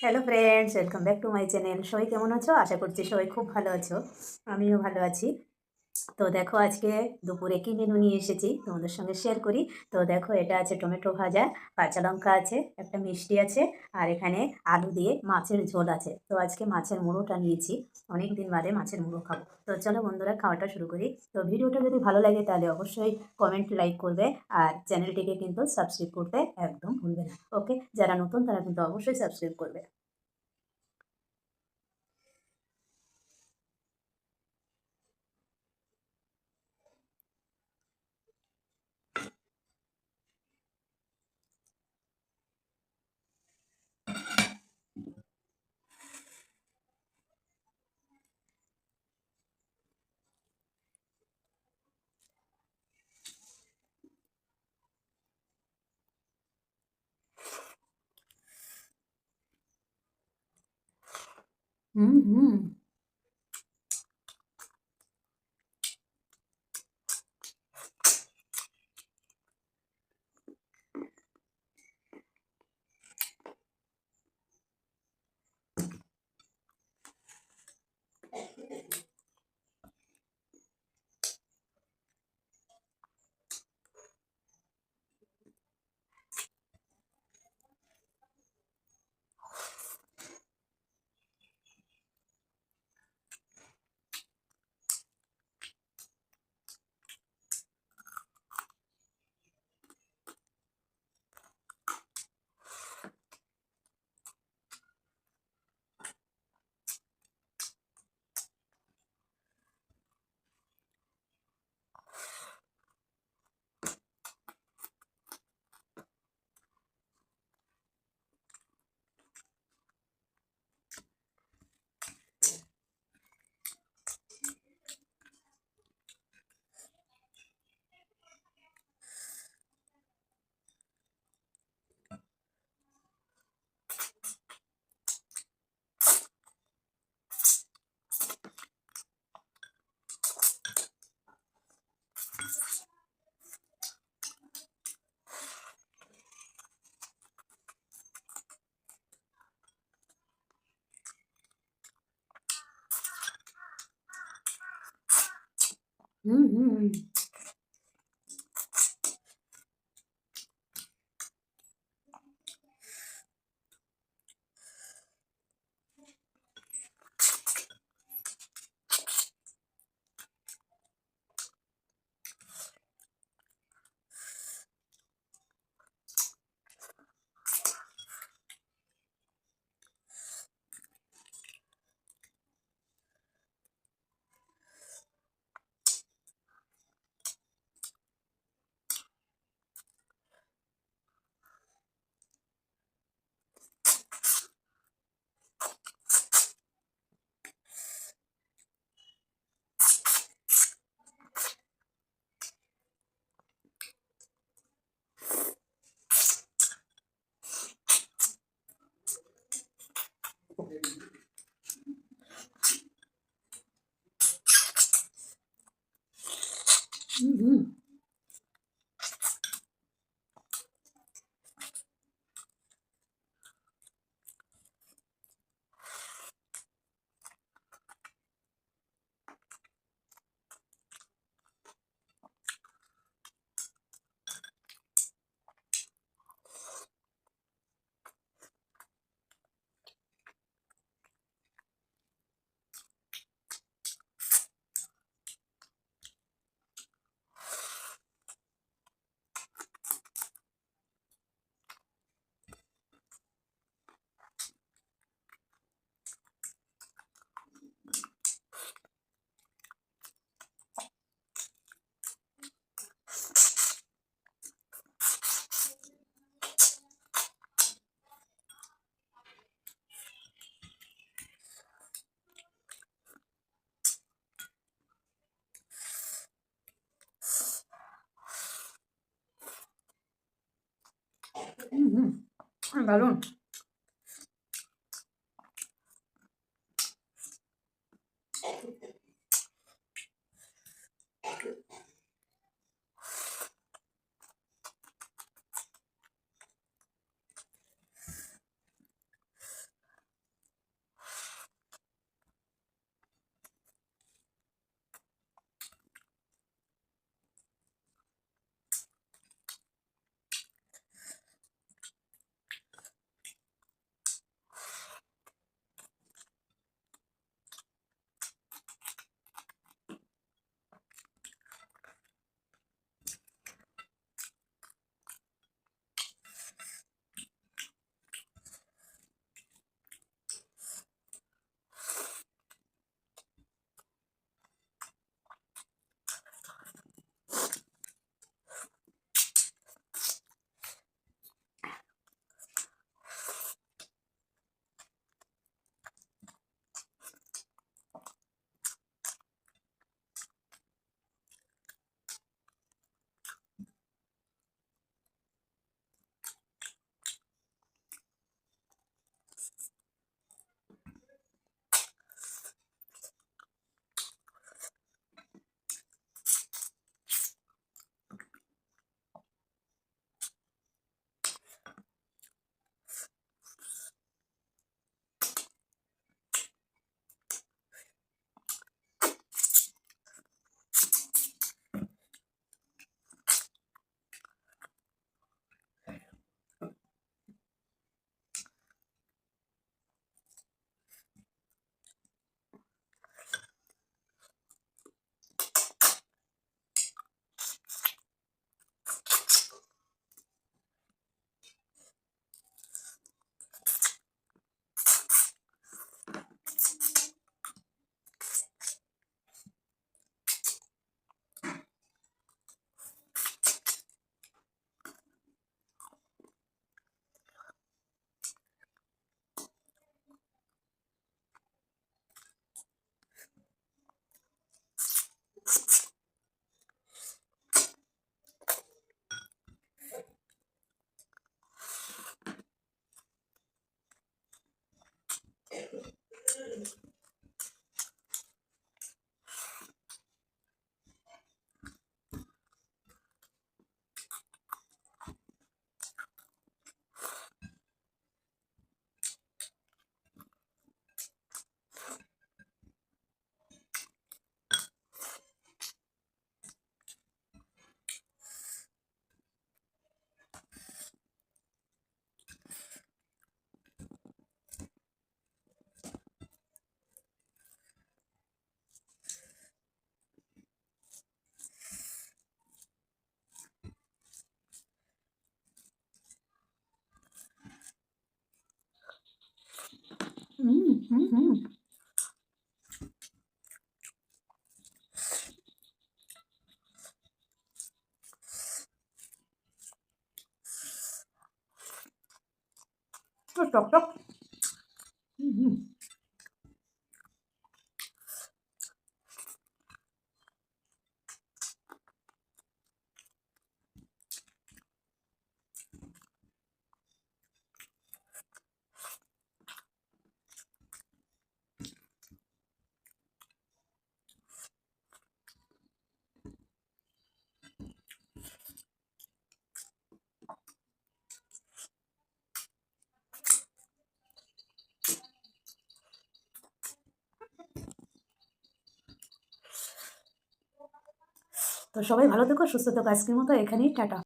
Hello friends, welcome back to my channel. সবাই কেমন আছো? আশা করছি সবাই খুব ভালো আছো। আমিও ভালো আছি। তো দেখো আজকে দুপুরে কি মেনু নিয়ে এসেছি তোমাদের সঙ্গে শেয়ার করি। তো দেখো, এটা আছে টমেটো ভাজা, কাঁচা লঙ্কা আছে, একটা মিষ্টি আছে, আর এখানে আলু দিয়ে মাছের ঝোল আছে। তো আজকে মাছের মুড়োটা নিয়েছি, অনেক দিন বাদে মাছের মুড়ো খাবো। তো চলো বন্ধুরা, খাওয়াটা শুরু করি। তো ভিডিওটা যদি ভালো লাগে তাহলে অবশ্যই কমেন্ট, লাইক করবে, আর চ্যানেলটিকে কিন্তু সাবস্ক্রাইব করতে একদম ভুলবে না। ওকে, যারা নতুন তারা কিন্তু অবশ্যই সাবস্ক্রাইব করবে। হুম হুম। হুম হুম হুম। হুম হুম। হুম হুম। দারুণ। হুম হুম হুম টক টক। হুম হুম। তো সবাই ভালো থেকো, সুস্থ থেকো। আজকের মতো এখানেই টাটা।